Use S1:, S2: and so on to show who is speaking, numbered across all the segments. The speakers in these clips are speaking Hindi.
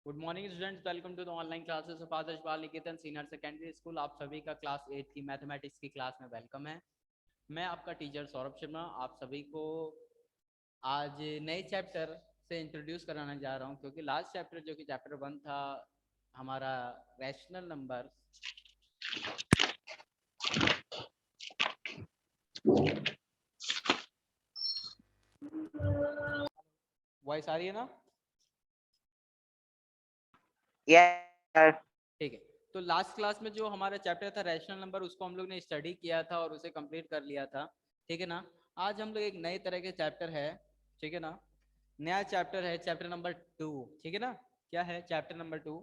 S1: Good morning students, welcome to the online classes of Adarsh Bal Niketan senior secondary school. आप सभी का क्लास 8 की मैथमेटिक्स की क्लास में वेलकम है। मैं आपका टीचर सौरभ शर्मा आप सभी को आज नए चैप्टर से इंट्रोड्यूस कराने जा रहा हूं, क्योंकि लास्ट चैप्टर जो कि चैप्टर 1 था हमारा रैशनल नंबर, वॉइस आ रही है ना?
S2: यस।
S1: ठीक है, तो लास्ट क्लास में जो हमारा चैप्टर था रैशनल नंबर, उसको हम लोग ने स्टडी किया था और उसे कंप्लीट कर लिया था। ठीक है ना? आज हम लोग एक नए तरह के चैप्टर है, ठीक है ना, नया चैप्टर है, चैप्टर नंबर 2। ठीक है ना? क्या है चैप्टर नंबर 2?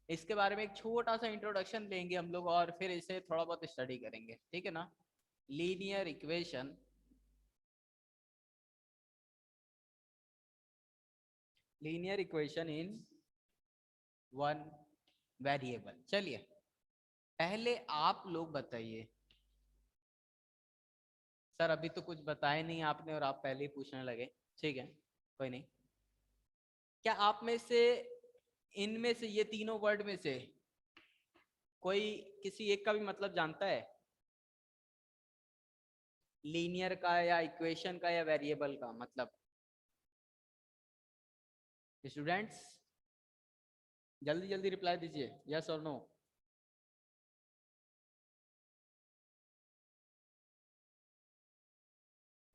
S1: इसके बारे में एक छोटा सा इंट्रोडक्शन लेंगे हम लोग और फिर इसे थोड़ा बहुत स्टडी करेंगे। ठीक है ना? Linear equation, linear equation in one variable. चलिए पहले आप लोग बताइए। सर अभी तो कुछ बताया नहीं आपने और आप पहले ही पूछने लगे। ठीक है, कोई नहीं। क्या आप में से इनमें से ये तीनों वर्ड में से कोई किसी एक का भी मतलब जानता है? लीनियर का या इक्वेशन का या वेरिएबल का मतलब? स्टूडेंट्स जल्दी जल्दी रिप्लाई दीजिए, यस और नो।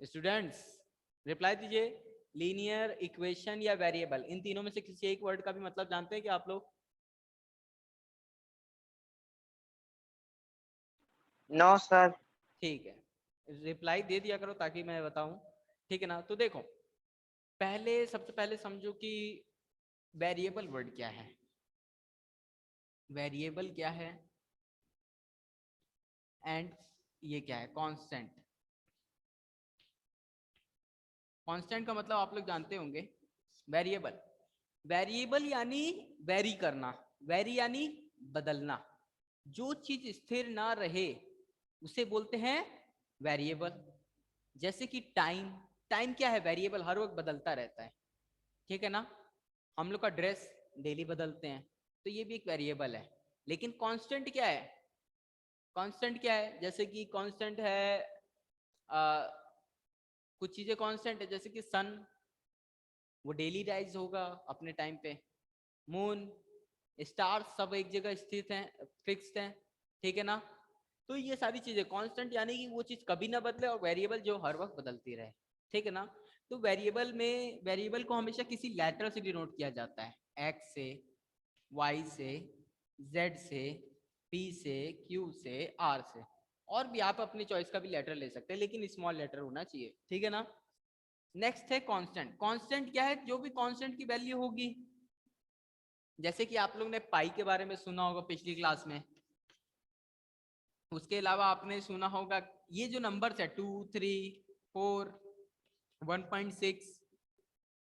S1: स्टूडेंट्स रिप्लाई दीजिए। लीनियर, इक्वेशन या वेरिएबल, इन तीनों में से किसी एक वर्ड का भी मतलब जानते हैं क्या आप लोग?
S2: No sir.
S1: ठीक है, रिप्लाई दे दिया करो ताकि मैं बताऊं। ठीक है ना? तो देखो, पहले सबसे पहले समझो कि वेरिएबल वर्ड क्या है। वेरिएबल क्या है एंड ये क्या है? कांस्टेंट। कांस्टेंट का मतलब आप लोग जानते होंगे। वेरिएबल, वेरिएबल यानी वेरी करना, वेरी यानी बदलना। जो चीज स्थिर ना रहे उसे बोलते हैं वेरिएबल। जैसे कि टाइम, टाइम क्या है? वेरिएबल, हर वक्त बदलता रहता है। ठीक है ना? हम लोग का ड्रेस डेली बदलते हैं, तो ये भी एक वेरिएबल है। लेकिन कांस्टेंट क्या है? कांस्टेंट क्या है? जैसे कि कांस्टेंट है कुछ चीजें कांस्टेंट है, जैसे कि सन, वो डेली राइज होगा अपने टाइम पे। मून, स्टार्स सब एक जगह स्थित हैं, फिक्स्ड हैं। ठीक है ना? तो ये सारी चीजें कांस्टेंट यानी कि वो चीज कभी ना बदले, और वेरिएबल जो हर वक्त बदलती रहे। ठीक है ना? तो वेरिएबल में, वेरिएबल को हमेशा किसी लेटर से डिनोट किया जाता है। एक्स से, वाई से, जेड से, पी से, क्यू से, आर से। और भी आप अपनी चॉइस का भी लेटर ले सकते हैं, लेकिन स्मॉल लेटर होना चाहिए। ठीक है ना? नेक्स्ट है कांस्टेंट। कांस्टेंट क्या है? जो भी कांस्टेंट की वैल्यू होगी, जैसे कि आप लोग ने पाई के बारे में सुना होगा पिछली क्लास में। उसके अलावा आपने सुना होगा ये जो नंबर्स है 2, 3, 4, 1.6,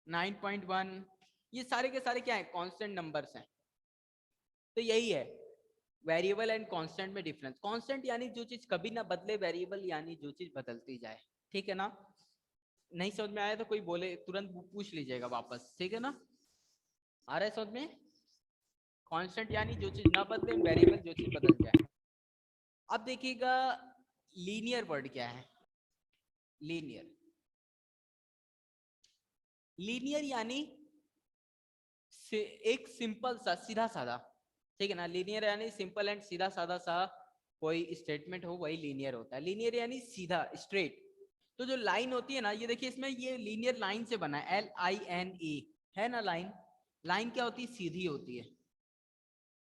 S1: 9.1, ये सारे के सारे क्या है? कांस्टेंट नंबर्स हैं। तो यही है वेरिएबल एंड कांस्टेंट में डिफरेंस। कांस्टेंट यानी जो चीज कभी ना बदले, वेरिएबल यानी जो चीज बदलती जाए। ठीक है ना? नहीं समझ में आया तो कोई बोले तुरंत पूछ लीजिएगा वापस। ठीक है ना? आ रहा है समझ में? कांस्टेंट यानी जो चीज ना बदले, वेरिएबल जो चीज बदल जाए। अब देखिएगा लीनियर वर्ड क्या है। लीनियर, लीनियर यानी एक सिंपल सा, सीधा साधा। ठीक है ना? लीनियर यानी सिंपल एंड सीधा साधा सा कोई स्टेटमेंट हो, वही लीनियर होता है। लीनियर यानी सीधा, स्ट्रेट। तो जो लाइन होती है ना, ये देखिए इसमें ये लीनियर लाइन से बना है, LINE है ना लाइन। लाइन क्या होती है? सीधी होती है,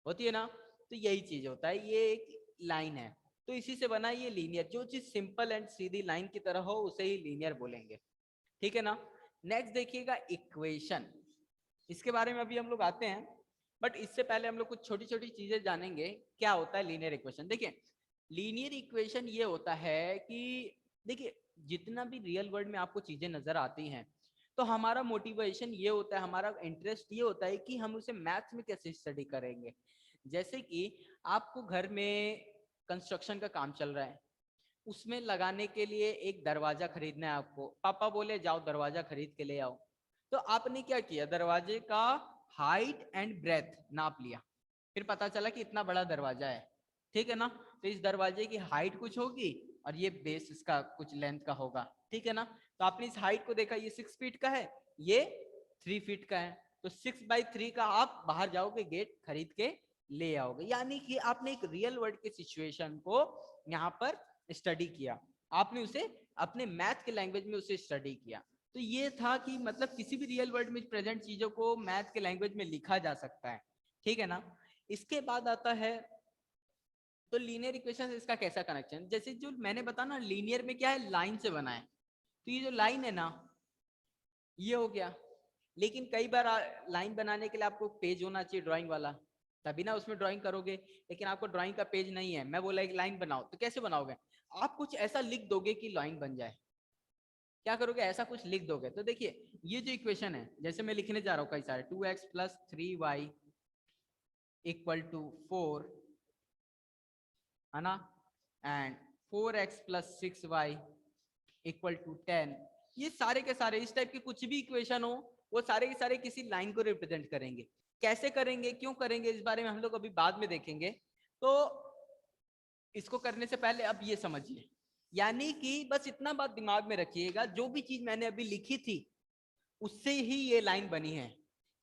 S1: होती है ना? तो यही चीज होता है, ये एक लाइन है, तो इसी से बना ये लीनियर। जो चीज सिंपल एंड सीधी लाइन की तरह हो उसे ही लीनियर बोलेंगे। ठीक है ना? नेक्स्ट देखिएगा इक्वेशन। इसके बारे में अभी हम लोग आते हैं, बट इससे पहले हम लोग कुछ छोटी छोटी चीजें जानेंगे। क्या होता है लीनियर इक्वेशन? देखिए लीनियर इक्वेशन ये होता है कि देखिए जितना भी रियल वर्ल्ड में आपको चीजें नजर आती हैं, तो हमारा मोटिवेशन ये होता है, हमारा इंटरेस्ट ये होता है कि हम उसे मैथ्स में कैसे स्टडी करेंगे। जैसे कि आपको घर में कंस्ट्रक्शन का काम चल रहा है, उसमें लगाने के लिए एक दरवाजा खरीदना है आपको। पापा बोले जाओ दरवाजा खरीद के ले आओ। तो आपने क्या किया? दरवाजे का हाइट एंड ब्रेथ नाप लिया, फिर पता चला कि इतना बड़ा दरवाजा है, ठीक है ना, तो इस दरवाजे की हाइट कुछ होगी और ये बेस इसका कुछ लेंथ का होगा, ठीक है ना। तो आपने इस हाइट को देखा, ये 6 फीट का है, ये 3 फीट का है, तो 6/3 का आप बाहर जाओगे गेट खरीद के ले आओगे। यानी कि आपने एक रियल वर्ल्ड के सिचुएशन को यहाँ पर स्टडी किया, आपने उसे अपने मैथ के लैंग्वेज में उसे स्टडी किया। तो ये था कि मतलब किसी भी रियल वर्ल्ड में प्रेजेंट चीजों को मैथ के लैंग्वेज में लिखा जा सकता है, ठीक है ना। इसके बाद आता है तो लीनियर इक्वेशन से इसका कैसा कनेक्शन, जैसे जो मैंने बताया ना लीनियर में क्या है, लाइन से बना है, तो ये जो लाइन है ना ये हो गया। लेकिन कई बार लाइन बनाने के लिए आपको पेज होना चाहिए ड्राइंग वाला, तभी ना उसमें ड्राइंग करोगे, लेकिन आपको ड्राइंग का पेज नहीं है, मैं बोला एक लाइन बनाओ, तो कैसे बनाओगे, आप कुछ ऐसा लिख दोगे कि लाइन बन जाए, क्या करोगे, ऐसा कुछ लिख दोगे। तो देखिए ये जो इक्वेशन है, जैसे मैं लिखने जा रहा हूँ कई सारे, 2x + 3y = 4, है ना, एंड 4x + 6y = 10, ये सारे के सारे इस टाइप के कुछ भी इक्वेशन हो वो सारे के सारे किसी लाइन को रिप्रेजेंट करेंगे। कैसे करेंगे, क्यों करेंगे, इस बारे में हम लोग अभी बाद में देखेंगे। तो इसको करने से पहले अब ये समझिए, यानी कि बस इतना बात दिमाग में रखिएगा, जो भी चीज मैंने अभी लिखी थी उससे ही ये लाइन बनी है।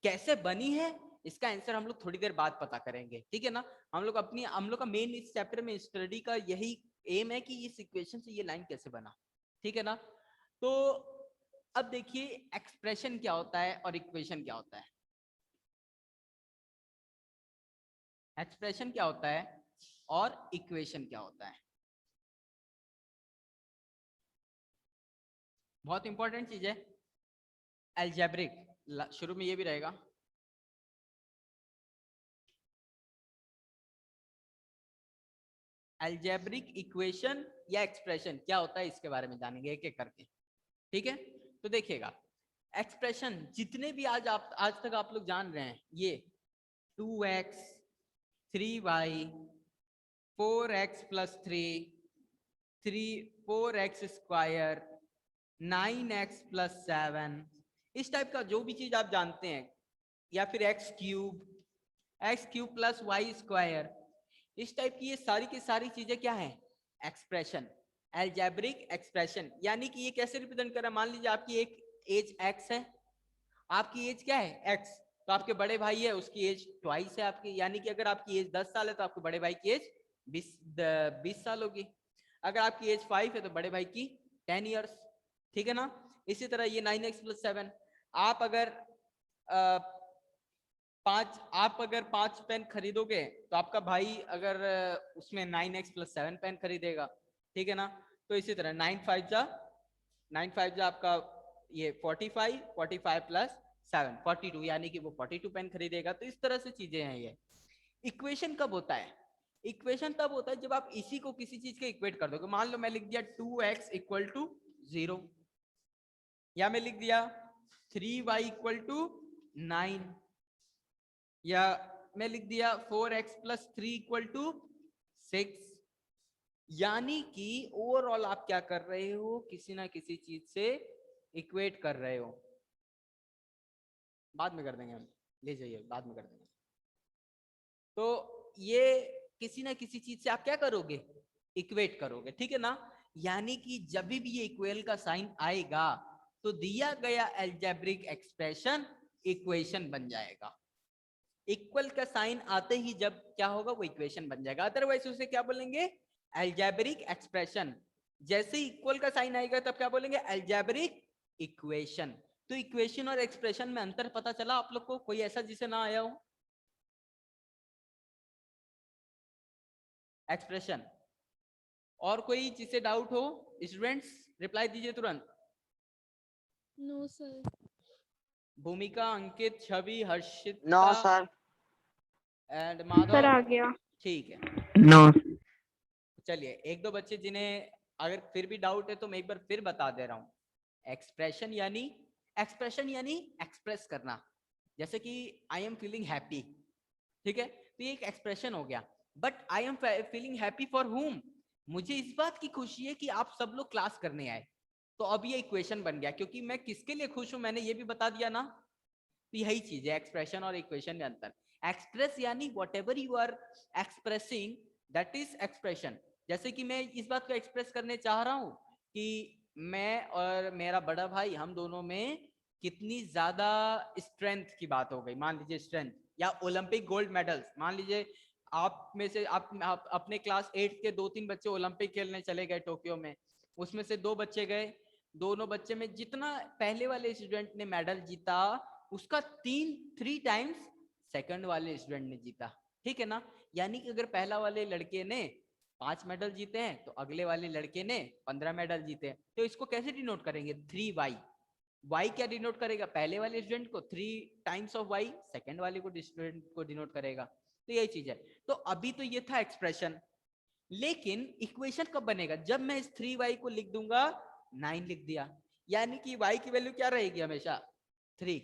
S1: कैसे बनी है इसका आंसर हम लोग थोड़ी देर बाद पता करेंगे, ठीक है ना। हम लोग का मेन इस चैप्टर में स्टडी का यही एम है कि इस इक्वेशन से ये लाइन कैसे बना, ठीक है ना। तो अब देखिए एक्सप्रेशन क्या होता है और इक्वेशन क्या होता है। एक्सप्रेशन क्या होता है और इक्वेशन क्या होता है, बहुत इंपॉर्टेंट चीज है। अलजेब्रिक शुरू में ये भी रहेगा, अलजेब्रिक इक्वेशन या एक्सप्रेशन क्या होता है इसके बारे में जानेंगे एक एक करके, ठीक है। तो देखिएगा एक्सप्रेशन जितने भी आज तक आप लोग जान रहे हैं, ये 2x 3y 4x + 3 4x² 9x + 7, इस टाइप का जो भी चीज आप जानते हैं, या फिर x³ + y², इस टाइप की ये सारी की सारी चीजें क्या है, एक्सप्रेशन, अलजेब्रिक एक्सप्रेशन। यानी कि ये कैसे रिप्रेजेंट कर रहा है, मान लीजिए आपकी एक एज x है, आपकी एज क्या है x, तो आपके बड़े भाई है उसकी एज ट्वाइस है आपकी, यानी कि अगर आपकी एज 10 साल है तो आपके बड़े भाई की एज 20 साल होगी। अगर आपकी एज 5 है तो बड़े भाई की 10 इयर्स, ठीक है ना। इसी तरह ये 9x + 7, आप अगर आप अगर 5 पेन खरीदोगे तो आपका भाई अगर उसमें 9x + 7 पेन खरीदेगा, ठीक है ना। तो इसी तरह 9 5 जा आपका ये 45 + 7 42, यानी कि वो 42 पेन खरीदेगा। तो इस तरह से चीजें हैं ये। इक्वेशन कब होता है, इक्वेशन तब होता है जब आप इसी को किसी चीज के इक्वेट कर दोगे। मान लो मैं लिख दिया 2x = 0, या मैं लिख दिया 3y = 9, या मैं लिख दिया 4x + 3 = 6, यानी कि ओवरऑल आप क्या कर रहे हो, किसी ना किसी चीज से इक्वेट कर रहे हो। बाद में कर देंगे हम, ले जाइए बाद में कर देंगे। तो ये किसी ना किसी चीज से आप क्या करोगे, इक्वेट करोगे, ठीक है ना। यानी कि जब भी ये इक्वल का साइन आएगा तो दिया गया अलजेब्रिक एक्सप्रेशन इक्वेशन बन जाएगा। इक्वल का साइन आते ही जब क्या होगा, वो इक्वेशन बन जाएगा, अदरवाइज उसे क्या बोलेंगे, अलजेब्रिक एक्सप्रेशन। जैसे ही इक्वल का साइन आएगा तब क्या बोलेंगे, अलजेब्रिक इक्वेशन। तो इक्वेशन और एक्सप्रेशन में अंतर पता चला आप लोग को, कोई ऐसा जिसे ना आया हो। एक्सप्रेशन और कोई जिसे डाउट हो स्टूडेंट्स रिप्लाई दीजिए तुरंत।
S3: No sir.
S1: Bhumika, Ankit, Chhavi, Harshita
S2: no sir.
S1: And
S3: sir
S1: Madhav,
S3: आ गया।
S1: ठीक है।
S2: नो।
S1: चलिए एक दो बच्चे जिन्हें अगर फिर भी डाउट है तो मैं एक बार फिर बता दे रहा हूं। एक्सप्रेशन यानी एक्सप्रेस करना, जैसे कि आई एम फीलिंग हैप्पी, ठीक है, तो ये एक एक्सप्रेशन हो गया। But I am feeling happy for हुम, मुझे इस बात की खुशी है कि आप सब लोग क्लास करने आए, तो अब ये इक्वेशन बन गया, क्योंकि मैं किसके लिए खुश हूं मैंने ये भी बता दिया ना। तो यही चीज है एक्सप्रेशन और इक्वेशन में अंतर। एक्सप्रेस यानी whatever you are expressing that is expression. जैसे कि मैं इस बात को एक्सप्रेस करने चाह रहा हूँ कि मैं और मेरा बड़ा भाई हम दोनों में कितनी ज्यादा स्ट्रेंथ की बात हो गई, मान लीजिए स्ट्रेंथ, या ओलंपिक गोल्ड मेडल्स। मान लीजिए आप में से आप अपने क्लास 8 के 2-3 बच्चे ओलंपिक खेलने चले गए टोक्यो में, उसमें से 2 बच्चे गए, दोनों बच्चे में जितना पहले वाले स्टूडेंट ने मेडल जीता उसका 3 टाइम्स सेकंड वाले स्टूडेंट ने जीता, ठीक है ना। यानी कि अगर पहला वाले लड़के ने 5 मेडल जीते हैं तो अगले वाले लड़के ने 15 मेडल जीते हैं। तो इसको कैसे डिनोट करेंगे, 3y। y क्या डिनोट करेगा, पहले वाले स्टूडेंट को 3 टाइम्स ऑफ y, सेकंड वाले को स्टूडेंट को डिनोट करेगा। तो यही चीज है। तो अभी तो ये था एक्सप्रेशन, लेकिन इक्वेशन कब बनेगा, जब मैं इस 3y को लिख दूंगा 9 लिख दिया, यानी कि y की वैल्यू क्या रहेगी हमेशा 3,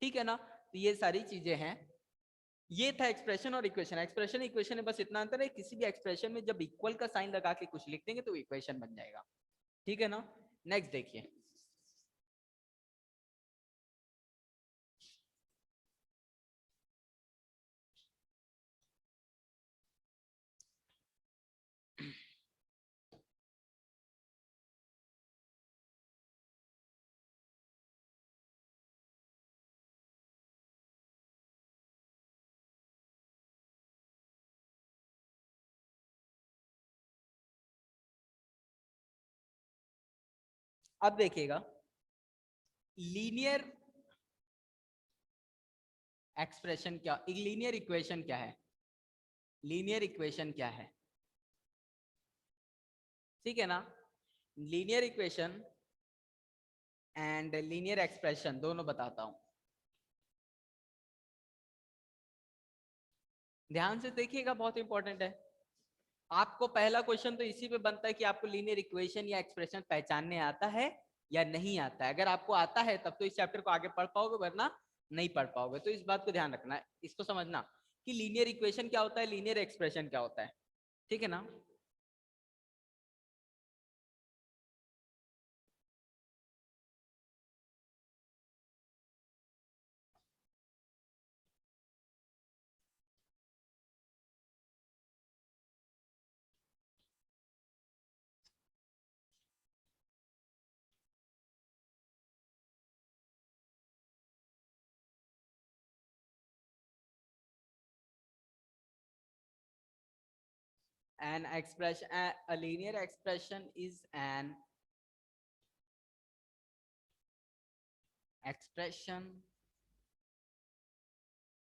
S1: ठीक है ना। तो ये सारी चीजें हैं, ये था एक्सप्रेशन और इक्वेशन। एक्सप्रेशन इक्वेशन में बस इतना अंतर है, किसी भी एक्सप्रेशन में जब इक्वल का साइन लगा के कुछ लिख देंगे तो इक्वेशन बन जाएगा, ठीक है ना। नेक्स्ट देखिए, अब देखिएगा लीनियर एक्सप्रेशन क्या, लीनियर इक्वेशन क्या है, लीनियर इक्वेशन क्या है, ठीक है ना। Linear equation and linear expression दोनों बताता हूं, ध्यान से देखिएगा, बहुत इंपॉर्टेंट है। आपको पहला क्वेश्चन तो इसी पे बनता है कि आपको लीनियर इक्वेशन या एक्सप्रेशन पहचानने आता है या नहीं आता है। अगर आपको आता है तब तो इस चैप्टर को आगे पढ़ पाओगे, वरना नहीं पढ़ पाओगे। तो इस बात को ध्यान रखना है, इसको समझना कि लीनियर इक्वेशन क्या होता है, लीनियर एक्सप्रेशन क्या होता है, ठीक है ना। An expression, a linear expression is an expression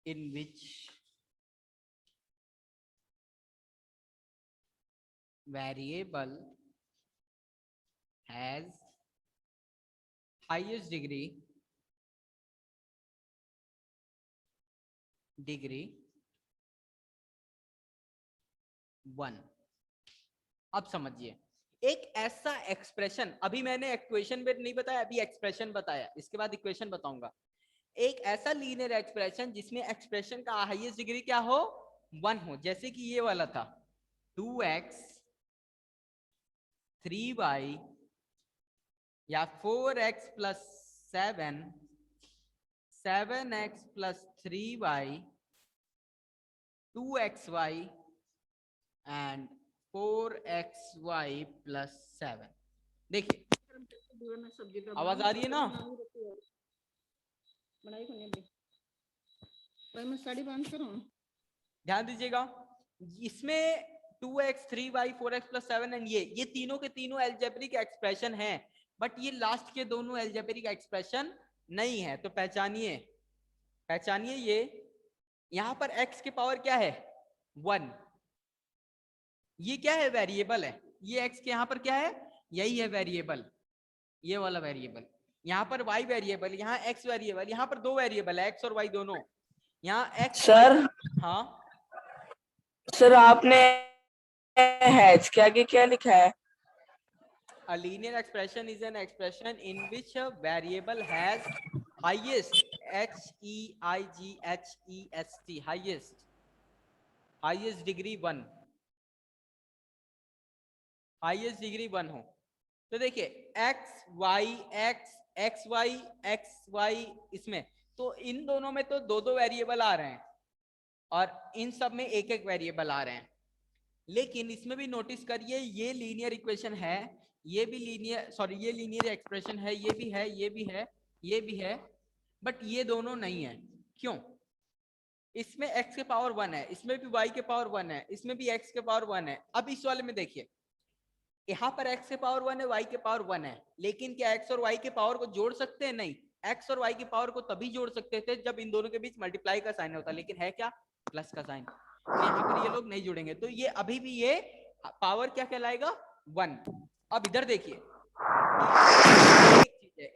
S1: in which variable has highest degree 1। अब समझिए, एक ऐसा एक्सप्रेशन, अभी मैंने इक्वेशन में नहीं बताया, अभी एक्सप्रेशन बताया, इसके बाद इक्वेशन बताऊंगा। एक ऐसा लीनियर एक्सप्रेशन जिसमें एक्सप्रेशन का हाईएस्ट डिग्री क्या हो, 1 हो, जैसे कि ये वाला था 2x 3y या 4x plus 7 7x plus 3y 2xy and 4xy plus 7। देखिए आवाज आ रही है ना, ध्यान दीजिएगा। इसमें 2x 3y 4x plus 7 and ये तीनों के तीनों एल्जेब्रिक एक्सप्रेशन हैं, बट ये लास्ट के दोनों एल्जेब्रिक एक्सप्रेशन नहीं है। तो पहचानिए, पहचानिए ये, यहां पर x की पावर क्या है 1, ये क्या है वेरिएबल है, ये x के यहाँ पर क्या है, यही है वेरिएबल, ये वाला वेरिएबल। यहाँ पर y वेरिएबल, यहाँ x वेरिएबल, यहाँ पर 2 वेरिएबल है x और y दोनों, यहाँ x
S4: सर
S1: y, हाँ
S4: सर आपने हैच के आगे क्या लिखा है?
S1: A linear expression is an expression in which a variable has highest H-E-I-G-H-E-S-T highest degree 1, highest degree 1 हो। तो देखिए x y x x y x y, इसमें तो इन दोनों में तो दो दो वेरिएबल आ रहे हैं और इन सब में एक एक वेरिएबल आ रहे हैं, लेकिन इसमें भी नोटिस करिए ये लीनियर इक्वेशन है, ये भी लीनियर, सॉरी ये लीनियर एक्सप्रेशन है, ये भी है, ये भी है, ये भी है, बट ये दोनों नहीं है। क्यों? इसमें x के पावर 1 है, इसमें भी y के पावर 1 है, इसमें भी x के पावर 1 है। अब इस वाले में देखिए, यहाँ पर x के पावर 1 है, y के पावर 1 है, लेकिन क्या x और y के पावर को जोड़ सकते हैं? नहीं। x और y की पावर को तभी जोड़ सकते थे जब इन दोनों के बीच मल्टीप्लाई का साइन होता, लेकिन है क्या? प्लस का साइन। तो यहाँ पर ये लोग नहीं जुड़ेंगे, तो ये अभी भी ये पावर क्या कहलाएगा? 1। अब इधर देखिए,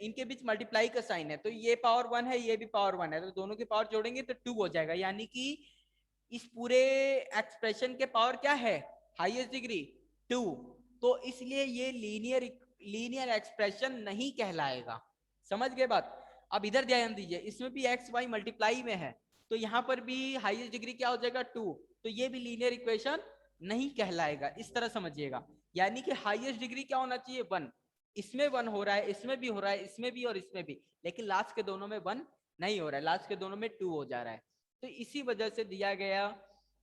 S1: इनके बीच मल्टीप्लाई का साइन है, तो ये पावर 1 है, ये भी पावर 1 है, तो दोनों के पावर जोड़ेंगे तो 2 हो जाएगा, यानी कि इस पूरे एक्सप्रेशन के पावर क्या है? Highest degree 2। तो इसलिए ये लीनियर एक्सप्रेशन नहीं कहलाएगा। समझ गए बात? अब इधर ध्यान दीजिए, इसमें भी एक्स वाई मल्टीप्लाई में है, तो यहाँ पर भी हाईएस्ट डिग्री क्या हो जाएगा? 2। तो ये भी लीनियर इक्वेशन नहीं कहलाएगा, इस तरह समझिएगा। यानी कि हाईएस्ट डिग्री क्या होना चाहिए? 1। इसमें 1 हो रहा है, इसमें भी हो रहा है, इसमें भी और इसमें भी, लेकिन लास्ट के दोनों में 1 नहीं हो रहा है, लास्ट के दोनों में 2 हो जा रहा है। तो इसी वजह से दिया गया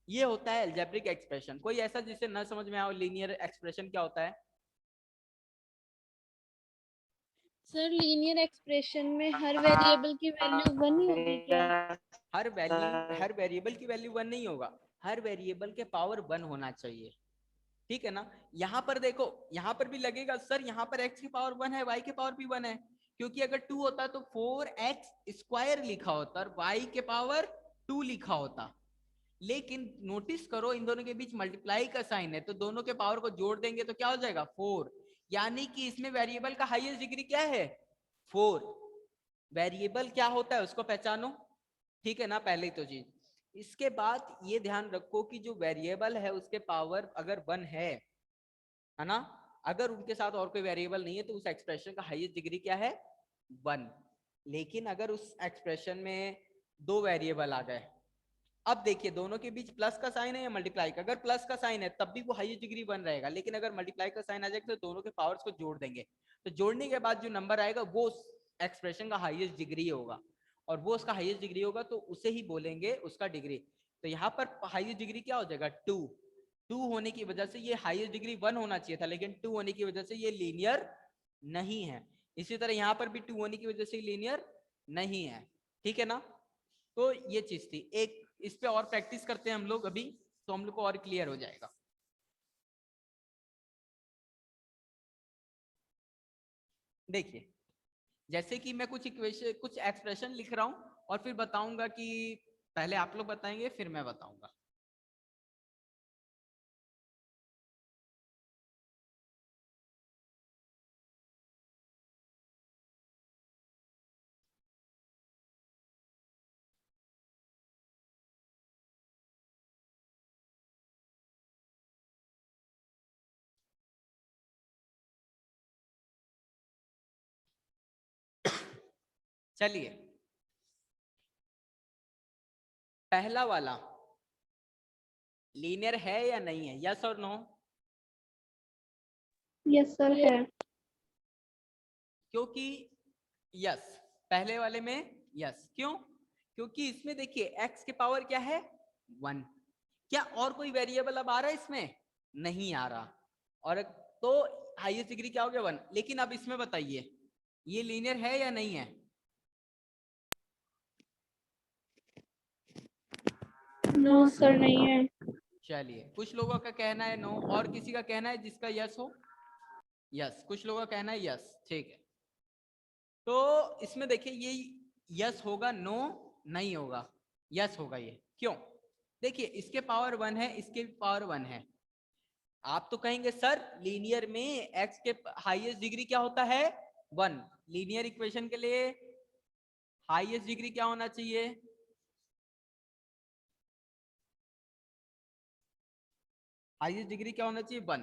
S1: ये होता है अलजेब्रिक एक्सप्रेशन। कोई ऐसा जिसे न समझ में आओ लीनियर एक्सप्रेशन क्या होता है?
S3: सर लीनियर एक्सप्रेशन में हर वेरिएबल की वैल्यू 1 ही होगी क्या?
S1: हर वेरिएबल की वैल्यू 1 नहीं होगा, हर वेरिएबल के पावर 1 होना चाहिए, ठीक है ना? यहाँ पर देखो, यहाँ पर भी लगेगा सर यहाँ पर x की पावर 1 है, y की पावर भी 1 है, क्योंकि अगर 2 होता तो 4x² लिखा होता और y के पावर 2 लिखा होता। लेकिन नोटिस करो इन दोनों के बीच मल्टीप्लाई का साइन है, तो दोनों के पावर को जोड़ देंगे तो क्या हो जाएगा? 4। यानी कि इसमें वेरिएबल का हाईएस्ट डिग्री क्या है? 4। वेरिएबल क्या होता है उसको पहचानो, ठीक है ना? पहले तो चीज, इसके बाद ये ध्यान रखो कि जो वेरिएबल है उसके पावर अगर 1 है ना, अगर उनके साथ और कोई वेरिएबल नहीं है तो उस एक्सप्रेशन का हाईएस्ट डिग्री क्या है? 1। लेकिन अगर उस एक्सप्रेशन में 2 वेरिएबल आ गए, अब देखिए दोनों के बीच प्लस का साइन है या मल्टीप्लाई का? अगर प्लस का साइन है तब भी वो हाईएस्ट डिग्री 1 रहेगा, लेकिन अगर मल्टीप्लाई का साइन आ जाएगा तो दोनों के पावर्स को जोड़ देंगे, तो जोड़ने के बाद जो नंबर आएगा वो एक्सप्रेशन का हाईएस्ट डिग्री होगा, और वो उसका हाईएस्ट डिग्री होगा तो उसे ही बोलेंगे उसका डिग्री। तो यहाँ पर हाईएस्ट डिग्री क्या हो जाएगा? 2 होने की वजह से ये हाईएस्ट डिग्री 1 होना चाहिए था, लेकिन 2 होने की वजह से ये लीनियर नहीं है। इसी तरह यहाँ पर भी 2 होने की वजह से लीनियर नहीं है, ठीक है ना? तो ये चीज थी। एक इस पे और प्रैक्टिस करते हैं हम लोग अभी, तो हम लोग को और क्लियर हो जाएगा। देखिए, जैसे कि मैं कुछ इक्वेशन, कुछ एक्सप्रेशन लिख रहा हूं और फिर बताऊंगा कि पहले आप लोग बताएंगे फिर मैं बताऊंगा। चलिए, पहला वाला लीनियर है या नहीं है? यस और नो?
S3: यस सर है।
S1: क्योंकि यस, पहले वाले में यस। क्यों? क्योंकि इसमें देखिए x के पावर क्या है? 1। क्या और कोई वेरिएबल अब आ रहा है इसमें? नहीं आ रहा, और तो हाईएस्ट डिग्री क्या हो गया? 1। लेकिन अब इसमें बताइए ये लीनियर है या नहीं है?
S3: नो सर नहीं है।
S1: चलिए, कुछ लोगों का कहना है नो, और किसी का कहना है जिसका यस हो? यस, कुछ लोगों का कहना है यस, ठीक है। तो इसमें देखिए ये यस होगा, नो नहीं होगा, यस होगा ये। क्यों? देखिए इसके पावर 1 है, इसके भी पावर 1 है। आप तो कहेंगे सर लीनियर में x के हाईएस्ट डिग्री क्या होता है? 1। लीनियर इक्वेशन के लिए हाईएस्ट डिग्री क्या होना चाहिए? हाईएस्ट डिग्री क्या होना चाहिए? 1।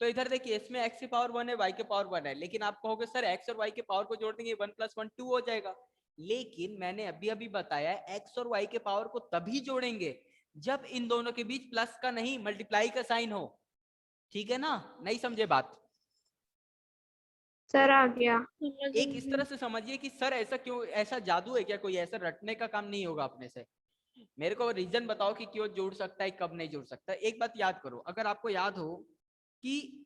S1: तो इधर देखिए इसमें x की पावर 1 है, y के पावर 1 है, लेकिन आप कहोगे सर x और y के पावर को जोड़ देंगे 1 + 1 2 हो जाएगा। लेकिन मैंने अभी अभी बताया x और y के पावर को तभी जोड़ेंगे जब इन दोनों के बीच प्लस का नहीं मल्टीप्लाई का साइन हो, ठीक है ना? नहीं समझे बात?
S3: सर आ गया।
S1: एक इस तरह से समझिए कि सर ऐसा क्यों, ऐसा जादू है क्या, कोई ऐसा रटने का काम नहीं होगा अपने से। मेरे को रीजन बताओ कि क्यों जोड़ सकता है, कब नहीं जोड़ सकता। एक बात याद करो, अगर आपको याद हो कि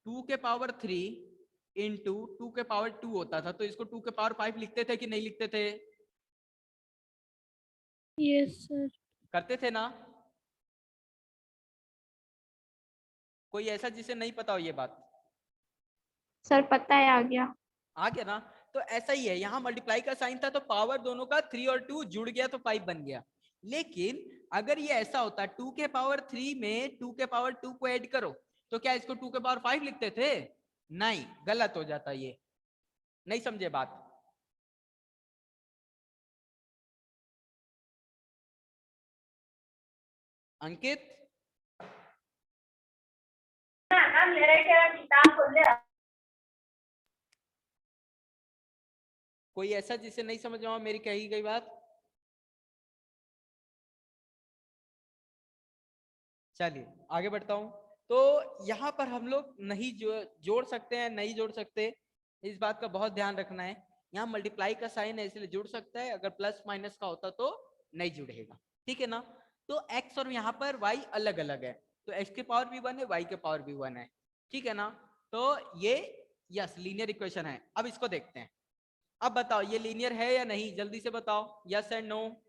S1: 2 के पावर 3 इंटू 2 के पावर 2 होता था, तो इसको 2 के पावर 5 लिखते थे कि नहीं लिखते थे?
S3: Yes sir.
S1: करते थे ना? कोई ऐसा जिसे नहीं पता हो ये बात?
S3: सर पता है, आ गया।
S1: आ गया ना? तो ऐसा ही है, यहाँ मल्टीप्लाई का साइन था तो पावर दोनों का 3 और 2 जुड़ गया तो 5 बन गया। लेकिन अगर ये ऐसा होता 2 के पावर 3 में 2 के पावर 2 को ऐड करो, तो क्या इसको 2 के पावर 5 लिखते थे? नहीं, गलत हो जाता ये। नहीं समझे बात? अंकित, कोई ऐसा जिसे नहीं समझ में मेरी कही गई बात? चलिए आगे बढ़ता हूं। तो यहां पर हम लोग नहीं जोड़ सकते हैं, नहीं जोड़ सकते, इस बात का बहुत ध्यान रखना है। यहाँ मल्टीप्लाई का साइन है इसलिए जुड़ सकता है, अगर प्लस माइनस का होता तो नहीं जुड़ेगा। ठीक है ना? तो x और यहाँ पर y अलग अलग है, तो x के पावर भी 1 है, y के पावर भी 1 है। ठीक है ना? तो ये यस लीनियर इक्वेशन है। अब इसको देखते हैं। अब बताओ ये लीनियर है या नहीं, जल्दी से बताओ, yes and no.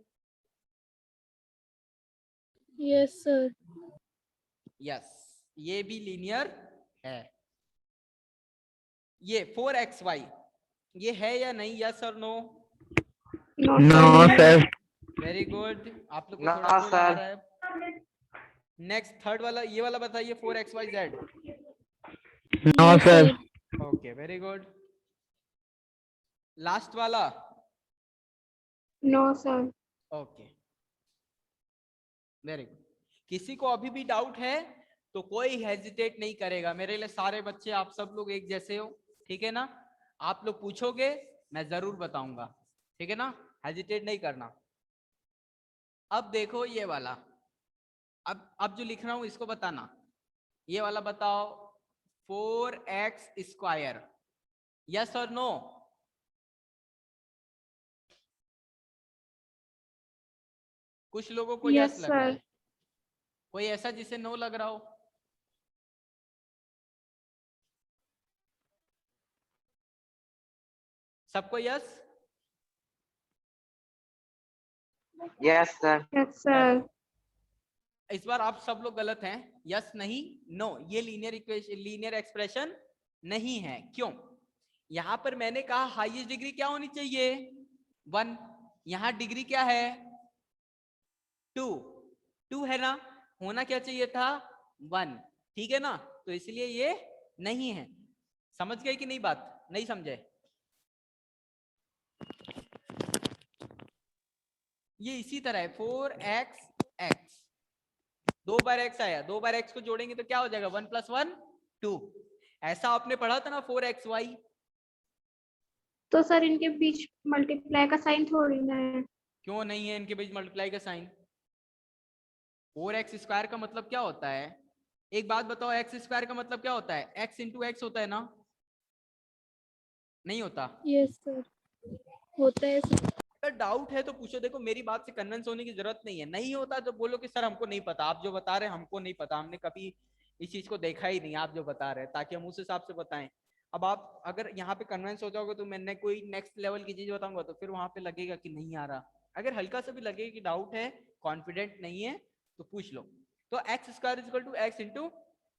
S3: Yes sir.
S1: Yes, ये भी लीनियर है। ये 4xy ये है या नहीं, यस और no?
S2: No sir.
S1: Very good, आप लोग को
S2: नो
S1: थोड़ा थोड़ा आ
S2: सर।
S1: रहा है। नेक्स्ट थर्ड वाला, ये वाला बताइए 4xyz।
S2: No sir.
S1: Okay very good. Last वाला?
S3: No sir.
S1: Okay very good. किसी को अभी भी डाउट है तो कोई हेजिटेट नहीं करेगा, मेरे लिए सारे बच्चे आप सब लोग एक जैसे हो। ठीक है ना? आप लोग पूछोगे मैं जरूर बताऊंगा। ठीक है ना? हेजिटेट नहीं करना। अब देखो ये वाला, अब जो लिख रहा हूं इसको बताना। ये वाला बताओ, 4x², यस और नो? कुछ लोगों को यस
S3: यस
S1: लग रहा
S3: सर।
S1: है, कोई ऐसा जिसे नो लग रहा हो? सबको yes?
S2: Yes sir.
S3: Yes sir.
S1: इस बार आप सब लोग गलत हैं, यस नहीं नो, ये लीनियर इक्वेशन, लीनियर एक्सप्रेशन नहीं है। क्यों? यहां पर मैंने कहा हाईएस्ट डिग्री क्या होनी चाहिए, 1। यहां डिग्री क्या है, 2। 2 है ना? होना क्या चाहिए था, 1। ठीक है ना? तो इसलिए ये नहीं है। समझ गए कि नहीं बात? नहीं समझे? ये इसी तरह है, 4x, 2 बार x आया, 2 बार x को जोड़ेंगे तो क्या हो जाएगा, 1 + 1 2। ऐसा आपने पढ़ा था ना 4xy।
S3: तो सर इनके बीच मल्टीप्लाई का साइन थोड़ी ना है।
S1: क्यों नहीं है इनके बीच मल्टीप्लाई का साइन? 4x² का मतलब क्या होता है? एक बात बताओ, x² का मतलब क्या होता है, x × x होता है ना? नहीं होता?
S3: यस सर, होता है सर।
S1: अगर डाउट है तो पूछो। देखो मेरी बात से कन्विंस होने की जरूरत नहीं है। नहीं होता तो बोलो कि सर हमको नहीं पता, आप जो बता रहे हैं हमको नहीं पता, हमने कभी इस चीज को देखा ही नहीं, आप जो बता रहे हैं, ताकि हम उस हिसाब से बताएं। अब आप अगर यहाँ पे कन्विंस हो जाओगे तो मैंने कोई नेक्स्ट लेवल की चीज बताऊंगा तो फिर वहां पे लगेगा कि नहीं आ रहा। अगर हल्का सा भी लगेगा कि डाउट है, कॉन्फिडेंट नहीं है, तो पूछ लो। तो x² = x ×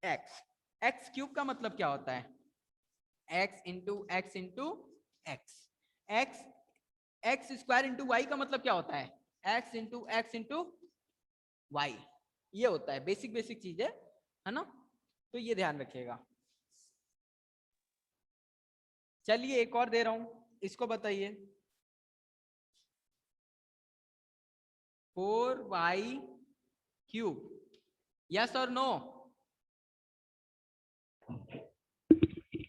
S1: x। x³ का मतलब क्या होता है, x × x × x। x² × y का मतलब क्या होता है, x × x × y। ये होता है, बेसिक बेसिक चीज है ना? तो ये ध्यान रखिएगा। चलिए एक और दे रहा हूं, इसको बताइए, 4y³ यस और no?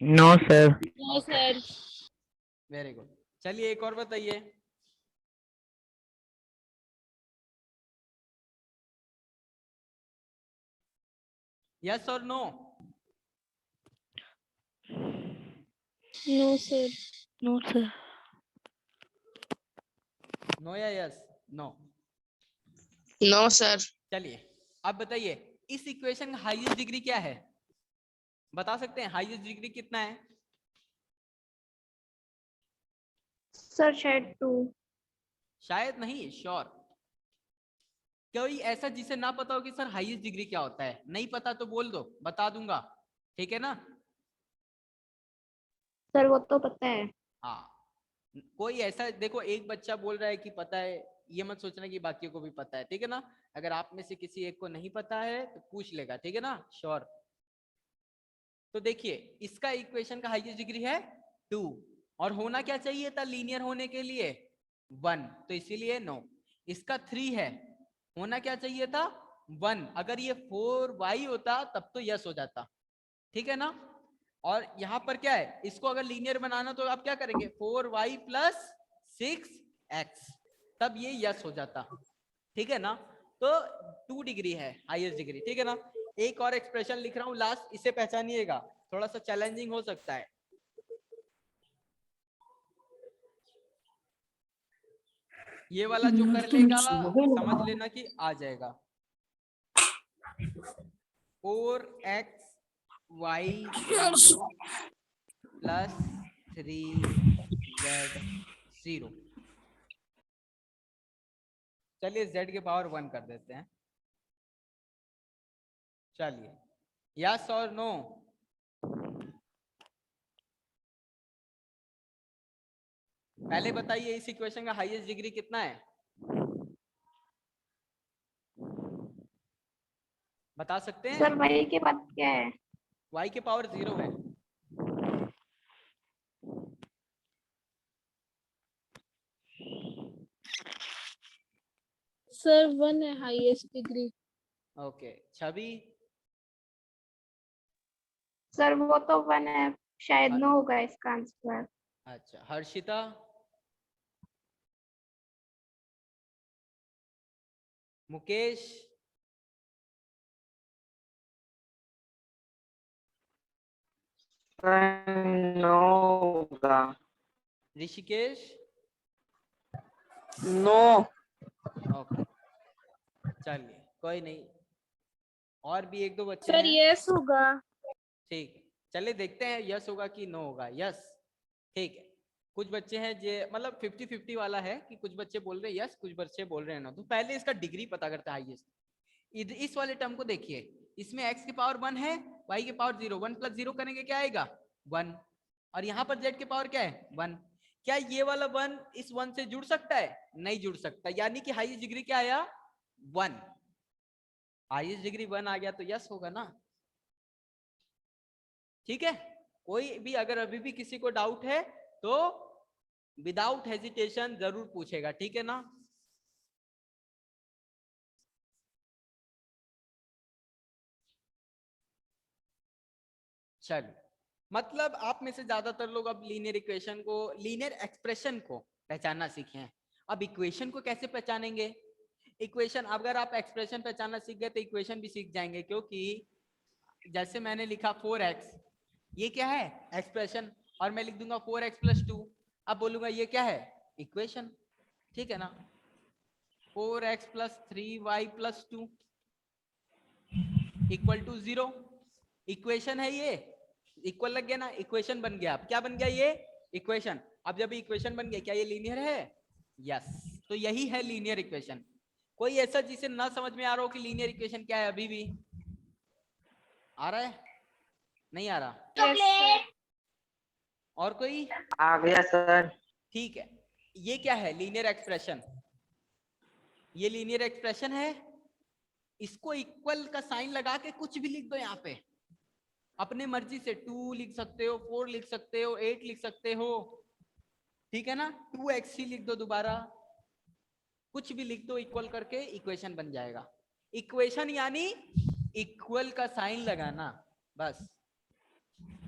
S2: No sir.
S3: No sir.
S1: Very good. चलिए एक और बताइए, यस और no?
S3: No sir.
S2: No, sir.
S1: No या यस? नो।
S4: No sir.
S1: चलिए अब बताइए इस इक्वेशन का हाईएस्ट डिग्री क्या है? बता सकते हैं हाईएस्ट डिग्री कितना है?
S3: सर शायद 2।
S1: शायद नहीं, श्योर। कोई ऐसा जिसे ना पता हो कि सर हाईएस्ट डिग्री क्या होता है? नहीं पता तो बोल दो, बता दूंगा, ठीक है ना?
S3: सर वो तो पता है।
S1: हाँ, कोई ऐसा देखो, एक बच्चा बोल रहा है कि पता है, ये मत सोचना कि बाकियों को भी पता है, ठीक है ना? अगर आप में से किसी एक को नहीं पता है तो पूछ लेगा, ठीक है ना? श्योर। तो देखिए इसका इक्वेशन का हाईएस्ट डिग्री है 2 और होना क्या चाहिए था लीनियर होने के लिए? 1, तो इसीलिए नो। इसका 3 है, होना क्या चाहिए था? 1। अगर ये 4y होता तब तो यस हो जाता, ठीक है ना? और यहाँ पर क्या है, इसको अगर लीनियर बनाना तो आप क्या करेंगे? 4y प्लस 6x, तब ये यस हो जाता, ठीक है ना? तो 2 डिग्री है हाईएस्ट डिग्री, ठीक है ना? एक और एक्सप्रेशन लिख रहा हूं लास्ट, इसे पहचानिएगा, थोड़ा सा चैलेंजिंग हो सकता है। ये वाला जो कर लेगा समझ लेना कि आ जाएगा। 4xy plus 3z0। चलिए z के पावर 1 कर देते हैं। चलिए यस और नो? पहले बताइए इस इक्वेशन का हाईएस्ट डिग्री कितना है? बता सकते हैं?
S3: सर y के बाद क्या है?
S1: y के पावर 0 है।
S3: सर 1 है हाईएस्ट डिग्री।
S1: ओके, छवि?
S3: सर वो तो 1 है, शायद
S1: अ-
S3: नो होगा इसका आंसर।
S1: अच्छा, हर्षिता? मुकेश?
S2: नो होगा।
S1: ऋषिकेश?
S4: नो।
S1: ओके, चलिए कोई नहीं, और भी एक दो बच्चे
S3: सर
S1: हैं।
S3: यस होगा।
S1: ठीक, चलिए देखते हैं यस होगा कि नो होगा। यस, ठीक है। कुछ बच्चे हैं जो मतलब 50-50 वाला है कि कुछ बच्चे बोल रहे हैं यस, कुछ बच्चे बोल रहे हैं नो। तो पहले इसका डिग्री पता करते हैं हाईएस्ट। इस वाले टर्म को देखिए, इसमें x की पावर 1 है, y की पावर 0, 1 प्लस 0 करेंगे क्या आएगा? 1। और यहाँ पर z की पावर क्या है? 1। क्या ये वाला 1 इस 1 से जुड़ सकता है? नहीं जुड़ सकता, यानी कि हाईएस्ट डिग्री क्या आया? 1। हाईएस्ट डिग्री 1 आ गया तो यस होगा ना, ठीक है? कोई भी अगर अभी भी किसी को डाउट है तो विदाउट हेजिटेशन जरूर पूछेगा, ठीक है ना? चलो, मतलब आप में से ज्यादातर लोग अब लीनियर इक्वेशन को, लीनियर एक्सप्रेशन को पहचानना सीखे हैं। अब इक्वेशन को कैसे पहचानेंगे? इक्वेशन, अगर आप एक्सप्रेशन पहचानना सीख गए तो इक्वेशन भी सीख जाएंगे, क्योंकि जैसे मैंने लिखा 4x, ये क्या है? एक्सप्रेशन। और मैं लिख दूंगा 4x प्लस 2, अब बोलूंगा ये क्या है? इक्वेशन, ठीक है ना? 4x plus 3y plus 2 equal to 0, equation है ये। इक्वल लग गया ना, इक्वेशन बन गया। अब क्या बन गया ये? इक्वेशन। अब जब इक्वेशन बन गया, क्या ये लीनियर है? यस, तो यही है लीनियर इक्वेशन। कोई ऐसा जिसे ना समझ में आ रहा हो कि लीनियर इक्वेशन क्या है? अभी भी आ रहा है? नहीं आ रहा? और कोई?
S2: आ गया सर।
S1: ठीक है, ये क्या है? Linear expression. ये लीनियर एक्सप्रेशन है, इसको इक्वल का साइन लगा के कुछ भी लिख दो यहाँ पे, अपने मर्जी से। 2 लिख सकते हो, 4 लिख सकते हो, 8 लिख सकते हो, ठीक है ना? 2x ही लिख दो दोबारा, कुछ भी लिख दो, इक्वल करके इक्वेशन बन जाएगा। इक्वेशन यानी इक्वल का साइन लगाना, बस।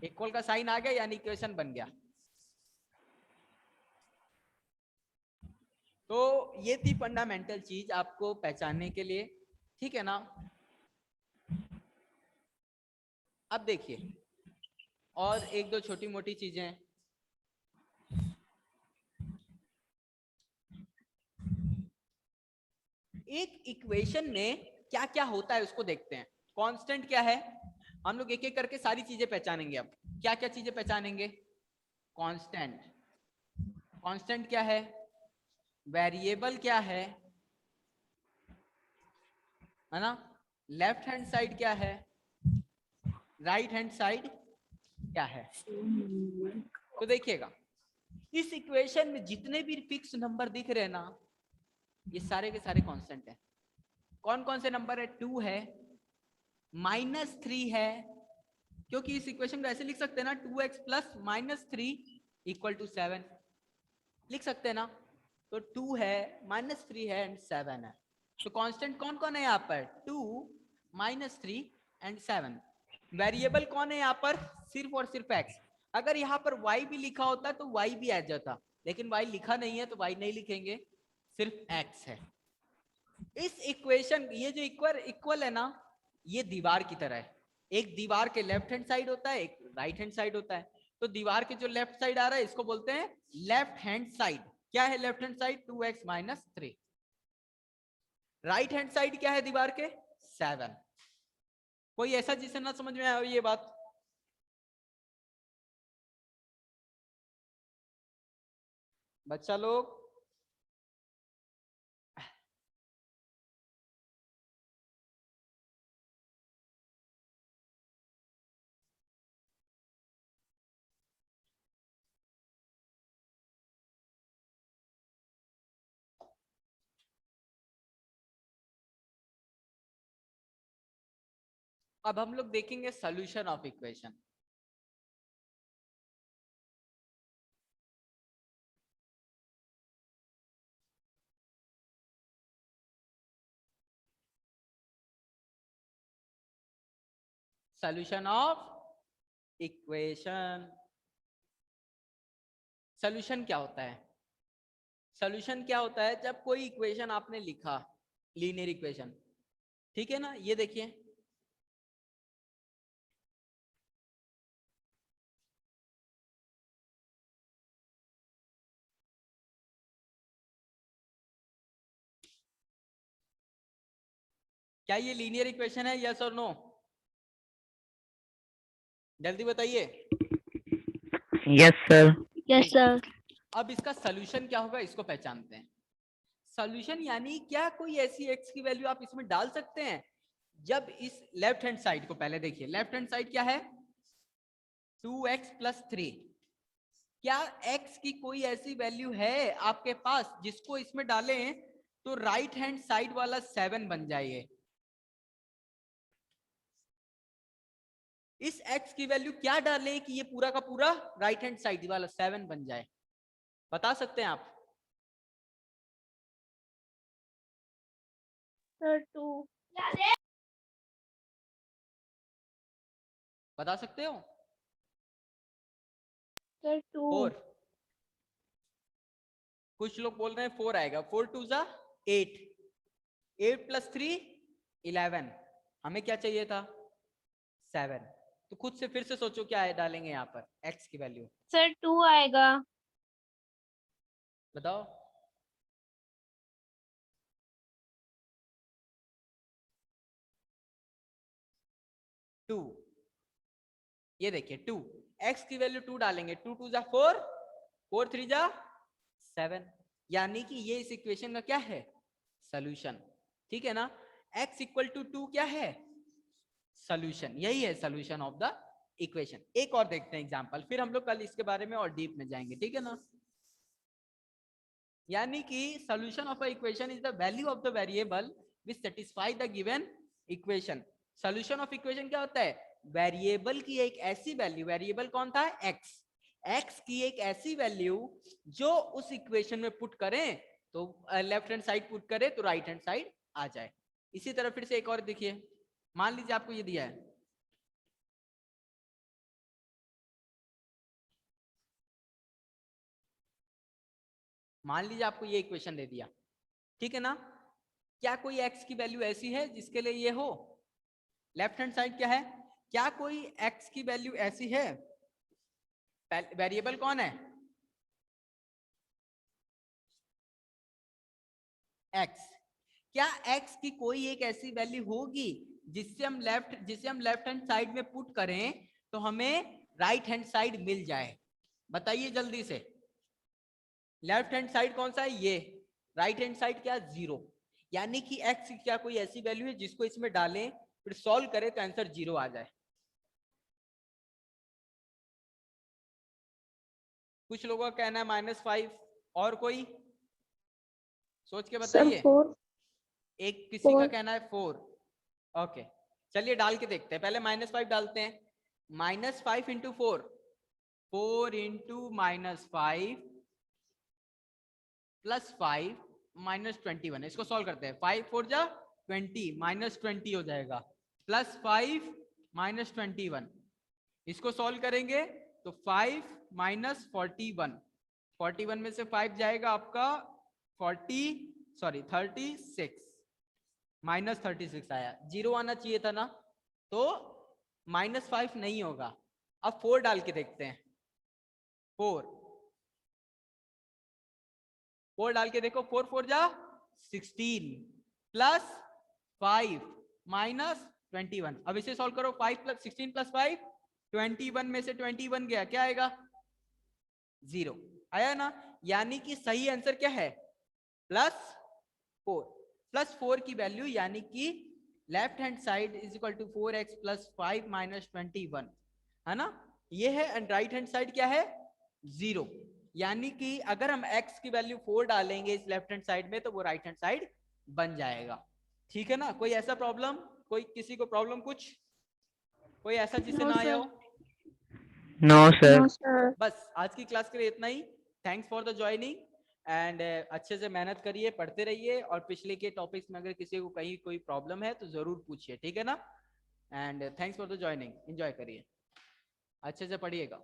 S1: इक्वल का साइन आ गया यानी इक्वेशन बन गया। तो ये थी फंडामेंटल चीज आपको पहचानने के लिए, ठीक है ना? अब देखिए और एक दो छोटी मोटी चीजें एक इक्वेशन में क्या क्या होता है उसको देखते हैं। कांस्टेंट क्या है, हम लोग एक एक करके सारी चीजें पहचानेंगे। अब क्या क्या चीजें पहचानेंगे? कांस्टेंट, कांस्टेंट क्या है, वेरिएबल क्या है ना, लेफ्ट हैंड साइड क्या है, राइट हैंड साइड क्या है। तो देखिएगा इस इक्वेशन में जितने भी फिक्स नंबर दिख रहे हैं ना, ये सारे के सारे कांस्टेंट हैं। कौन कौन से नंबर है? 2 है, -3 है, क्योंकि इस इक्वेशन को ऐसे लिख सकते हैं ना, 2x प्लस -3 इक्वल टू 7 लिख सकते हैं ना। तो 2 है, -3 है एंड 7 है। तो कांस्टेंट कौन कौन है यहाँ पर? 2, -3 एंड 7। वेरिएबल कौन है यहाँ पर? सिर्फ और सिर्फ x। अगर यहाँ पर y भी लिखा होता तो y भी आ जाता, लेकिन y लिखा नहीं है तो y नहीं लिखेंगे, सिर्फ x है। इस इक्वेशन, ये जो इक्वल है ना, ये दीवार की तरह है। एक दीवार के लेफ्ट हैंड साइड होता है, एक राइट हैंड साइड होता है। तो दीवार के जो लेफ्ट साइड आ रहा है इसको बोलते हैं लेफ्ट हैंड साइड। क्या है left hand side? 2x - 3। Right hand side क्या है दीवार के? 7। कोई ऐसा जिसे ना समझ में आए ये बात? बच्चा लोग, अब हम लोग देखेंगे solution of equation. Solution of equation. Solution क्या होता है? सॉल्यूशन क्या होता है? जब कोई इक्वेशन आपने लिखा, लीनियर इक्वेशन, ठीक है ना, ये देखिए क्या ये लीनियर इक्वेशन है? यस और नो? जल्दी बताइए।
S2: Yes sir.
S3: Yes sir.
S1: अब इसका सॉल्यूशन क्या होगा इसको पहचानते हैं। सॉल्यूशन यानी क्या कोई ऐसी x की वैल्यू आप इसमें डाल सकते हैं जब इस लेफ्ट हैंड साइड को, पहले देखिए लेफ्ट हैंड साइड क्या है? 2x + 3। क्या x की कोई ऐसी वैल्यू है आपके पास जिसको इसमें डालें तो राइट हैंड साइड वाला 7 बन जाए? इस x की वैल्यू क्या डालें कि ये पूरा का पूरा राइट हैंड साइड वाला 7 बन जाए? बता सकते हैं आप?
S3: सर 2।
S1: बता सकते हो?
S3: सर 2।
S1: 4। कुछ लोग बोल रहे हैं 4 आएगा। 4 2 जा 8, 8 + 3 11। हमें क्या चाहिए था? 7। तो खुद से फिर से सोचो क्या है डालेंगे यहाँ पर x की वैल्यू,
S3: सर 2 आएगा।
S1: बताओ। टू, ये देखिए 2, x की वैल्यू 2 डालेंगे, 2 2 जा 4, 4 3 जा 7, यानी कि ये इस इक्वेशन का क्या है? सॉल्यूशन। ठीक है ना? x = 2 क्या है? सॉल्यूशन। यही है सॉल्यूशन ऑफ द इक्वेशन। एक और देखते हैं एग्जांपल, फिर हम लोग कल इसके बारे में और डीप में जाएंगे, ठीक है ना? यानी कि solution of a equation is the value of the variable which satisfy the given equation. Solution of equation क्या होता है? वेरिएबल की एक ऐसी वैल्यू, वेरिएबल कौन था? x, x की एक ऐसी वैल्यू जो उस इक्वेशन में पुट करें तो लेफ्ट हैंड साइड पुट करें तो राइट हैंड साइड आ जाए। इसी तरह फिर से एक और देखिए, मान लीजिए आपको ये दिया है, मान लीजिए आपको ये इक्वेशन दे दिया, ठीक है ना? क्या कोई x की वैल्यू ऐसी है जिसके लिए ये हो? लेफ्ट हैंड साइड क्या है? क्या कोई x की वैल्यू ऐसी है? वेरिएबल कौन है? x। क्या x की कोई एक ऐसी वैल्यू होगी जिसे हम लेफ्ट हैंड साइड में पुट करें तो हमें राइट हैंड साइड मिल जाए? बताइए जल्दी से। लेफ्ट हैंड साइड कौन सा है? ये। राइट हैंड साइड क्या? 0। यानी कि x की क्या कोई ऐसी वैल्यू है जिसको इसमें डालें फिर सॉल्व करें तो आंसर 0 आ जाए? कुछ लोगों का कहना है -5, और कोई सोच के बताइए। एक किसी का कहना है 4। ओके, चलिए डाल के देखते हैं। पहले -5 डालते हैं। -5 इंटू 4, 4 इंटू -5 प्लस 5 -21। इसको सॉल्व करते हैं। 5 4 जा 20, -20 हो जाएगा, प्लस 5 -21। इसको सॉल्व करेंगे तो 5 -41, 41 में से 5 जाएगा आपका 36, -36 आया। 0 आना चाहिए था ना, तो -5 नहीं होगा। अब 4 डाल के देखते हैं। 4 डाल के देखो। 4 4 जा 16 प्लस 5 -21। अब इसे सॉल्व करो। 5 प्लस 16 प्लस 5 21 में से 21 गया, क्या आएगा? 0 आया ना। यानी कि सही आंसर क्या है? +4। +4 की वैल्यू यानी कि left hand side is equal to 4x plus 5 -21 है ना, ये है। एंड राइट हैंड साइड क्या है? 0। यानी कि अगर हम x की वैल्यू 4 डालेंगे इस लेफ्ट हैंड साइड में तो वो राइट हैंड साइड बन जाएगा। ठीक है ना? कोई ऐसा प्रॉब्लम? कोई किसी को प्रॉब्लम कुछ? कोई ऐसा जिसे ना आया हो?
S2: No sir.
S1: बस आज की क्लास के लिए इतना ही। Thanks for the joining and अच्छे से मेहनत करिए, पढ़ते रहिए, और पिछले के टॉपिक्स में अगर किसी को कहीं कोई प्रॉब्लम है तो जरूर पूछिए, ठीक है ना। And thanks for the joining, enjoy करिए, अच्छे से पढ़िएगा।